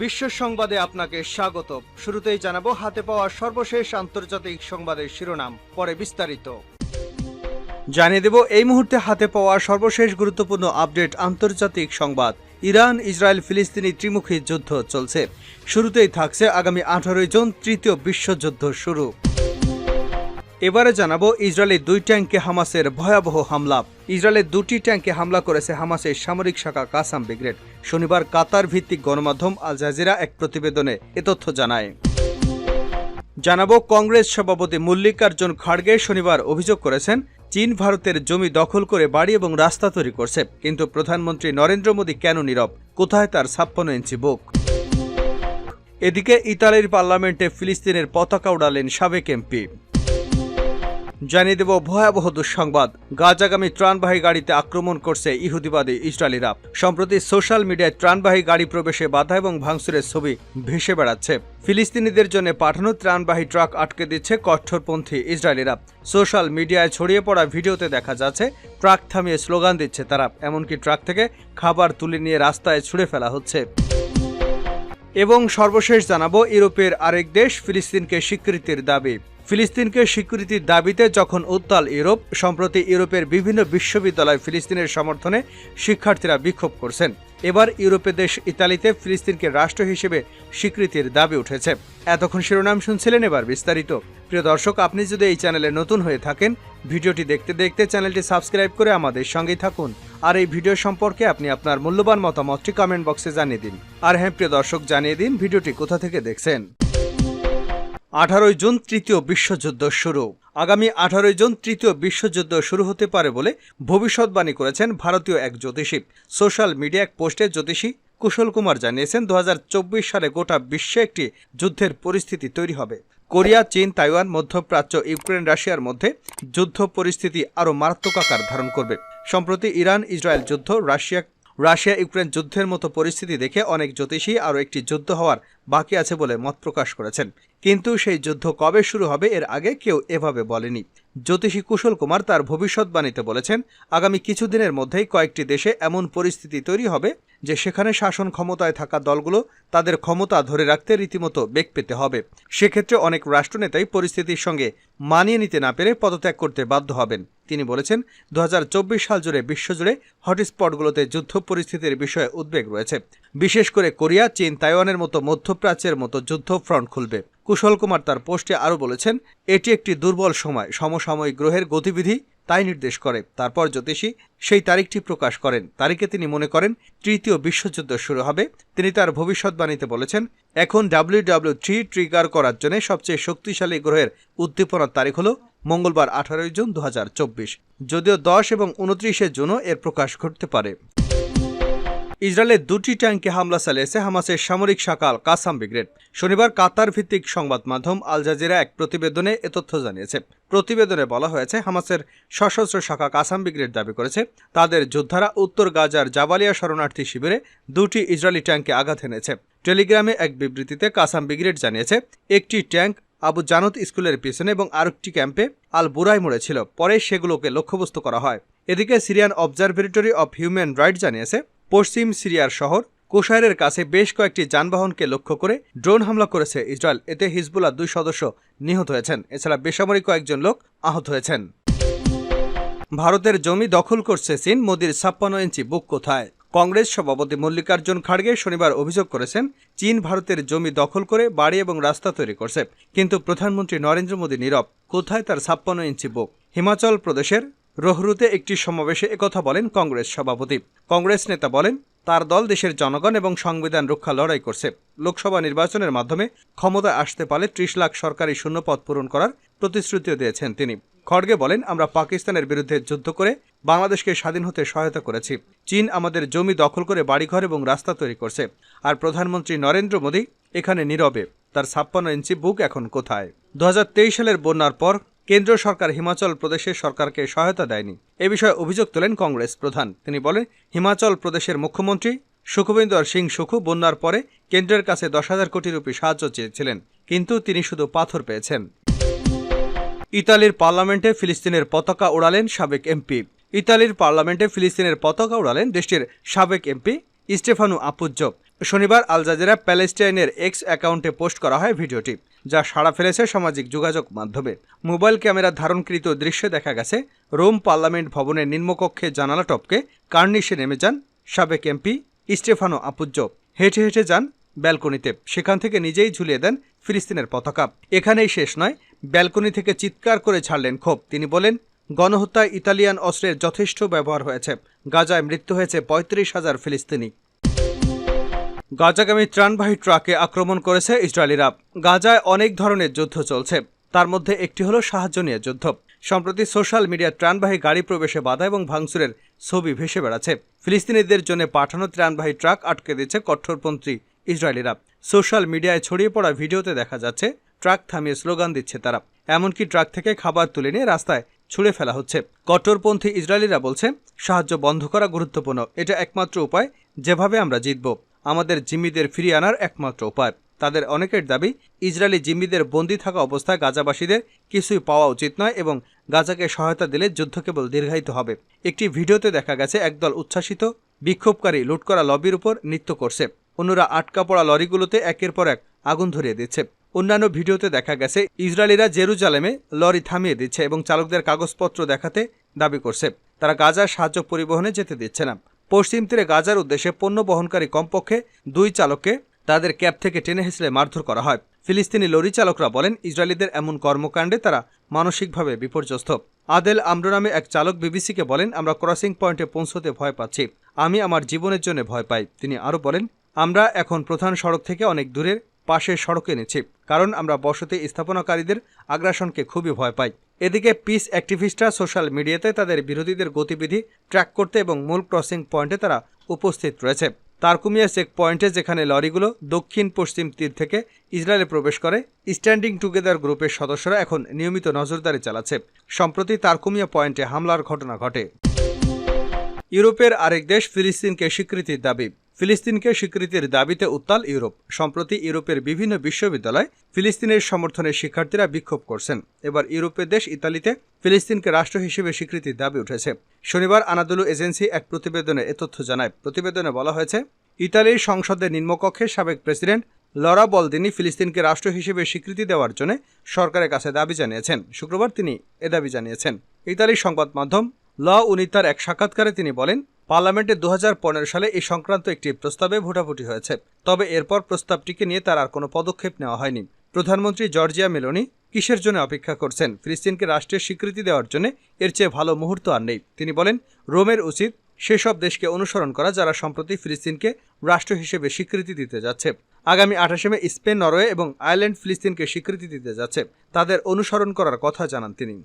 বিশ্ব সংবাদে আপনাকে স্বাগত। শুরুতেই জানাবো হাতে পাওয়া সর্বশেষ আন্তর্জাতিক সংবাদের শিরোনাম, পরে বিস্তারিত। জানিয়ে দেব এই মুহূর্তে হাতে পাওয়া সর্বশেষ গুরুত্বপূর্ণ আপডেট আন্তর্জাতিক সংবাদ। ইরান ইসরায়েল ফিলিস্তিনি ত্রিমুখী যুদ্ধ চলছে। শুরুতেই থাকছে আগামী 18 জুন তৃতীয় বিশ্বযুদ্ধ শুরু। এবারে জানাবো ইসরায়েলের 2 ট্যাঙ্কে হামাসের ভয়াবহ হামলা। ইসরায়েলের 2টি ট্যাঙ্কে হামলা করেছে হামাসের সামরিক শাখা কাসাম ব্রিগেড। শনিবার কাতার ভিত্তিক গণমাধ্যম আল জাজিরা এক প্রতিবেদনে এ তথ্য জানায়। জানাবো কংগ্রেস সভাপতি মল্লিকার্জুন খাড়গে শনিবার অভিযোগ করেছেন চীন ভারতের জমি দখল করে বাড়ি এবং রাস্তা তৈরি করছে, কিন্তু প্রধানমন্ত্রী নরেন্দ্র মোদী কেন নীরব? কোথায় তার 56 ইঞ্চি বুক? এদিকে ইতালির পার্লামেন্টে ফিলিস্তিনের পতাকা উড়ালেন সাবেক এমপি। জানিয়ে দেব ভয়াবহ দুঃসংবাদ, গাজাগামী ত্রাণবাহী গাড়িতে আক্রমণ করছে ইহুদিবাদী ইসরায়েলিরা। সম্প্রতি সোশ্যাল মিডিয়ায় ত্রাণবাহী গাড়ি প্রবেশে বাধা এবং ভাঙচুরের ছবি ভেসে বেড়াচ্ছে। ফিলিস্তিনিদের জন্য পাঠানো ত্রাণবাহী ট্রাক আটকে দিচ্ছে কঠোরপন্থী ইসরায়েলিরা। সোশ্যাল মিডিয়ায় ছড়িয়ে পড়া ভিডিওতে দেখা যাচ্ছে ট্রাক থামিয়ে স্লোগান দিচ্ছে তারা, এমনকি ট্রাক থেকে খাবার তুলে নিয়ে রাস্তায় ছুঁড়ে ফেলা হচ্ছে। এবং সর্বশেষ জানাবো ইউরোপের আরেক দেশ ফিলিস্তিনকে স্বীকৃতির দাবি। ফিলিস্তিনকে স্বীকৃতির দাবিতে যখন উত্তাল ইউরোপ, সম্প্রতি ইউরোপের বিভিন্ন বিশ্ববিদ্যালয় ফিলিস্তিনের সমর্থনে শিক্ষার্থীরা বিক্ষোভ করছেন। এবার ইউরোপের দেশ ইতালিতে ফিলিস্তিনকে রাষ্ট্র হিসেবে স্বীকৃতির দাবি উঠেছে। এতক্ষণ শিরোনাম শুনছিলেন, এবার বিস্তারিত। প্রিয় দর্শক, আপনি যদি এই চ্যানেলে নতুন হয়ে থাকেন, ভিডিওটি দেখতে দেখতে চ্যানেলটি সাবস্ক্রাইব করে আমাদের সঙ্গেই থাকুন। আর এই ভিডিও সম্পর্কে আপনি আপনার মূল্যবান মতামতটি কমেন্ট বক্সে জানিয়ে দিন। আর হ্যাঁ প্রিয় দর্শক, জানিয়ে দিন ভিডিওটি কোথা থেকে দেখছেন। 18 জুন তৃতীয় বিশ্বযুদ্ধ শুরু। আগামী 18 জুন তৃতীয় বিশ্বযুদ্ধ শুরু হতে পারে বলে ভবিষ্যৎবাণী করেছেন ভারতীয় এক জ্যোতিষী। সোশ্যাল মিডিয়া এক পোস্টে জ্যোতিষী কুশল কুমার জানিয়েছেন 2024 সালে গোটা বিশ্বে একটি যুদ্ধের পরিস্থিতি তৈরি হবে। কোরিয়া, চীন, তাইওয়ান, মধ্যপ্রাচ্য, ইউক্রেন, রাশিয়ার মধ্যে যুদ্ধ পরিস্থিতি আরও মারাত্মক আকার ধারণ করবে। সম্প্রতি ইরান ইসরায়েল যুদ্ধ, রাশিয়া ইউক্রেন যুদ্ধের মতো পরিস্থিতি দেখে অনেক জ্যোতিষী আরও একটি যুদ্ধ হওয়ার বাকি আছে বলে মত প্রকাশ করেছেন, কিন্তু সেই যুদ্ধ কবে শুরু হবে এর আগে কেউ এভাবে বলেনি। জ্যোতিষী কুশল কুমার তার ভবিষ্যৎবাণীতে বলেছেন, আগামী কিছুদিনের মধ্যেই কয়েকটি দেশে এমন পরিস্থিতি তৈরি হবে যে সেখানে শাসন ক্ষমতায় থাকা দলগুলো তাদের ক্ষমতা ধরে রাখতে রীতিমতো বেগ পেতে হবে। সেক্ষেত্রে অনেক রাষ্ট্রনেতাই পরিস্থিতির সঙ্গে মানিয়ে নিতে না পেরে পদত্যাগ করতে বাধ্য হবেন। তিনি বলেছেন 2024 সাল জুড়ে বিশ্বজুড়ে হটস্পটগুলোতে যুদ্ধ পরিস্থিতির বিষয়ে উদ্বেগ রয়েছে। বিশেষ করে কোরিয়া, চীন, তাইওয়ানের মতো মধ্যপ্রাচ্যের মতো যুদ্ধ ফ্রন্ট খুলবে। কুশল কুমার তার পোস্টে আরও বলেছেন, এটি একটি দুর্বল সময়, সমসাময়িক গ্রহের গতিবিধি তাই নির্দেশ করে। তারপর জ্যোতিষী সেই তারিখটি প্রকাশ করেন। তারিখে তিনি মনে করেন তৃতীয় বিশ্বযুদ্ধ শুরু হবে। তিনি তার ভবিষ্যৎবাণীতে বলেছেন, এখন WW3 ট্রিগার করার জন্য সবচেয়ে শক্তিশালী গ্রহের উদ্দীপনার তারিখ হল মঙ্গলবার 18 জুন 2024, যদিও 10 এবং 29 জুনও এর প্রকাশ ঘটতে পারে। ইসরায়েলের 2টি ট্যাঙ্কে হামলা চালিয়েছে হামাসের সামরিক শাখা কাসাম ব্রিগেড। শনিবার কাতার ভিত্তিক সংবাদ মাধ্যম আল জাজিরা এক প্রতিবেদনে এ তথ্য জানিয়েছে। প্রতিবেদনে বলা হয়েছে, হামাসের সশস্ত্র শাখা কাসাম ব্রিগেড দাবি করেছে তাদের যোদ্ধারা উত্তর গাজার জাবালিয়া শরণার্থী শিবিরে 2টি ইসরায়েলি ট্যাঙ্কে আঘাত এনেছে। টেলিগ্রামে এক বিবৃতিতে কাসাম ব্রিগেড জানিয়েছে, একটি ট্যাঙ্ক আবু জানত স্কুলের পিছনে এবং আরেকটি ক্যাম্পে আল বুরাই মোড়ে ছিল। পরে সেগুলোকে লক্ষ্যবস্তু করা হয়। এদিকে Syrian observatory of human rights জানিয়েছে, পশ্চিম সিরিয়ার শহর কোশাইরের কাছে বেশ কয়েকটি যানবাহনকে লক্ষ্য করে ড্রোন হামলা করেছে ইসরায়েল। এতে হিজবুল্লাহ 2 সদস্য নিহত হয়েছেন। এছাড়া বেসামরিক কয়েকজন লোক আহত হয়েছেন। ভারতের জমি দখল করছে চীন, মোদির 56 ইঞ্চি বুক কোথায়? কংগ্রেস সভাপতি মল্লিকার্জুন খাড়গে শনিবার অভিযোগ করেছেন চীন ভারতের জমি দখল করে বাড়ি এবং রাস্তা তৈরি করছে, কিন্তু প্রধানমন্ত্রী নরেন্দ্র মোদী নীরব। কোথায় তার 56 ইঞ্চি বুক? হিমাচল প্রদেশের রোহরুতে একটি সমাবেশে একথা বলেন কংগ্রেস সভাপতি। কংগ্রেস নেতা বলেন, তার দল দেশের জনগণ এবং সংবিধান রক্ষা লড়াই করছে। লোকসভা নির্বাচনের মাধ্যমে ক্ষমতায় আসতে পারলে 30 লাখ সরকারি শূন্যপদ পূরণ করার প্রতিশ্রুতিও দিয়েছেন তিনি। খড়গে বলেন, আমরা পাকিস্তানের বিরুদ্ধে যুদ্ধ করে বাংলাদেশকে স্বাধীন হতে সহায়তা করেছি। চীন আমাদের জমি দখল করে বাড়িঘর এবং রাস্তা তৈরি করছে, আর প্রধানমন্ত্রী নরেন্দ্র মোদী এখানে নীরবে। তার 56 ইঞ্চি বুক এখন কোথায়? 2023 সালের বন্যার পর কেন্দ্র সরকার হিমাচল প্রদেশের সরকারকে সহায়তা দেয়নি। এ বিষয়ে অভিযোগ তোলেন কংগ্রেস প্রধান। তিনি বলেন, হিমাচল প্রদেশের মুখ্যমন্ত্রী সুখবিন্দর সিং সুখু বন্যার পরে কেন্দ্রের কাছে 10,000 কোটি রুপি সাহায্য চেয়েছিলেন, কিন্তু তিনি শুধু পাথর পেয়েছেন। ইতালির পার্লামেন্টে ফিলিস্তিনের পতাকা উড়ালেন সাবেক এমপি। ইতালির পার্লামেন্টে ফিলিস্তিনের পতাকা উড়ালেন দেশটির সাবেক এমপি স্টেফানো আপুজ্জো। শনিবার আল জাজিরা প্যালেস্টাইনের এক্স অ্যাকাউন্টে পোস্ট করা হয় ভিডিওটি, যা সাড়া ফেলেছে সামাজিক যোগাযোগ মাধ্যমে। মোবাইল ক্যামেরা ধারণকৃত দৃশ্যে দেখা গেছে রোম পার্লামেন্ট ভবনের নিম্নকক্ষে জানালা টপকে কার্নিশে নেমে যান সাবেক এমপি স্টেফানো আপুজ্জো। হেঁটে হেঁটে যান ব্যালকনিতে, সেখান থেকে নিজেই ঝুলিয়ে দেন ফিলিস্তিনের পতাকা। এখানেই শেষ নয়, ব্যালকনি থেকে চিৎকার করে ছাড়লেন ক্ষোভ। তিনি বলেন, গণহত্যায় ইতালিয়ান অস্ত্রের যথেষ্ট ব্যবহার হয়েছে। গাজায় মৃত্যু হয়েছে ৩৫,০০০ ফিলিস্তিনি। গাজাগামী ত্রাণবাহী ট্রাকে আক্রমণ করেছে ইসরায়েলিরা। গাজায় অনেক ধরনের যুদ্ধ চলছে, তার মধ্যে একটি হলো সাহায্য নিয়ে যুদ্ধ। সম্প্রতি সোশ্যাল মিডিয়া ত্রাণবাহী গাড়ি প্রবেশে বাধা এবং ভাঙচুরের ছবি ভেসে বেড়াচ্ছে। ফিলিস্তিনিদের জন্য পাঠানো ত্রাণবাহী ট্রাক আটকে দিচ্ছে কট্টরপন্থী ইসরায়েলিরা। সোশ্যাল মিডিয়ায় ছড়িয়ে পড়া ভিডিওতে দেখা যাচ্ছে ট্রাক থামিয়ে স্লোগান দিচ্ছে তারা। এমনকি ট্রাক থেকে খাবার তুলে নিয়ে রাস্তায় ছুঁড়ে ফেলা হচ্ছে। কট্টরপন্থী ইসরায়েলিরা বলছে, সাহায্য বন্ধ করা গুরুত্বপূর্ণ। এটা একমাত্র উপায় যেভাবে আমরা জিতব। আমাদের জিম্মিদের ফিরিয়ে আনার একমাত্র উপায়। তাদের অনেকের দাবি, ইসরায়েলি জিম্মিদের বন্দী থাকা অবস্থায় গাজাবাসীদের কিছুই পাওয়া উচিত নয় এবং গাজাকে সহায়তা দিলে যুদ্ধ কেবল দীর্ঘায়িত হবে। একটি ভিডিওতে দেখা গেছে একদল উচ্ছ্বাসিত বিক্ষোভকারী লুট করা লবির উপর নৃত্য করছে। অন্যরা আটকা পড়া লরিগুলোতে একের পর এক আগুন ধরিয়ে দিচ্ছে। অন্যান্য ভিডিওতে দেখা গেছে ইসরায়েলিরা জেরুজালেমে লরি থামিয়ে দিচ্ছে এবং চালকদের কাগজপত্র দেখাতে দাবি করছে। তারা গাজার সাহায্য পরিবহনে যেতে দিচ্ছে না। পশ্চিম তীরে গাজার উদ্দেশ্যে পণ্য বহনকারী কমপক্ষে 2 চালককে তাদের ক্যাব থেকে টেনে হেঁচড়ে মারধর করা হয়। ফিলিস্তিনি লরি চালকরা বলেন, ইসরায়েলিদের এমন কর্মকাণ্ডে তারা মানসিকভাবে বিপর্যস্ত। আদেল আমরো নামে এক চালক বিবিসিকে বলেন, আমরা ক্রসিং পয়েন্টে পৌঁছতে ভয় পাচ্ছি। আমি আমার জীবনের জন্য ভয় পাই। তিনি আরও বলেন, আমরা এখন প্রধান সড়ক থেকে অনেক দূরের পাশের সড়কে নিচ্ছি, কারণ আমরা বসতি স্থাপনাকারীদের আগ্রাসনকে খুবই ভয় পাই। এদিকে পিস অ্যাক্টিভিস্টরা সোশ্যাল মিডিয়াতে তাদের বিরোধীদের গতিবিধি ট্র্যাক করতে এবং মূল ক্রসিং পয়েন্টে তারা উপস্থিত রয়েছে। তারকুমিয়া চেক পয়েন্টে, যেখানে লরিগুলো দক্ষিণ পশ্চিম তীর থেকে ইসরায়েলে প্রবেশ করে, স্ট্যান্ডিং টুগেদার গ্রুপের সদস্যরা এখন নিয়মিত নজরদারি চালাচ্ছে। সম্প্রতি তারকুমিয়া পয়েন্টে হামলার ঘটনা ঘটে। ইউরোপের আরেক দেশ ফিলিস্তিনকে স্বীকৃতির দাবি। ফিলিস্তিনকে স্বীকৃতির দাবিতে উত্তাল ইউরোপ। সম্প্রতি ইউরোপের বিভিন্ন বিশ্ববিদ্যালয় ফিলিস্তিনের সমর্থনে শিক্ষার্থীরা বিক্ষোভ করছেন। এবার ইউরোপের দেশ ইতালিতে ফিলিস্তিনকে রাষ্ট্র হিসেবে স্বীকৃতির দাবি উঠেছে। শনিবার আনাদোলু এজেন্সি এক প্রতিবেদনে এ তথ্য জানায়। প্রতিবেদনে বলা হয়েছে, ইতালির সংসদের নিম্নকক্ষে সাবেক প্রেসিডেন্ট লরা বলদিনি ফিলিস্তিনকে রাষ্ট্র হিসেবে স্বীকৃতি দেওয়ার জন্য সরকারের কাছে দাবি জানিয়েছেন। শুক্রবার তিনি এ দাবি জানিয়েছেন। ইতালির সংবাদ মাধ্যম লা উনিতার এক সাক্ষাৎকারে তিনি বলেন, পার্লামেন্টে 2015 সালে এই সংক্রান্ত একটি প্রস্তাবে ভোটাভুটি হয়েছে, তবে এরপর প্রস্তাবটিকে নিয়ে তার আর কোনো পদক্ষেপ নেওয়া হয়নি। প্রধানমন্ত্রী জর্জিয়া মেলোনি কিসের জন্য অপেক্ষা করছেন? ফিলিস্তিনকে রাষ্ট্রের স্বীকৃতি দেওয়ার জন্য এর চেয়ে ভালো মুহূর্ত আর নেই। তিনি বলেন, রোমের উচিত সেসব দেশকে অনুসরণ করা যারা সম্প্রতি ফিলিস্তিনকে রাষ্ট্র হিসেবে স্বীকৃতি দিতে যাচ্ছে। আগামী 28 মে স্পেন, নরওয়ে এবং আয়ারল্যান্ড ফিলিস্তিনকে স্বীকৃতি দিতে যাচ্ছে। তাদের অনুসরণ করার কথা জানান তিনি।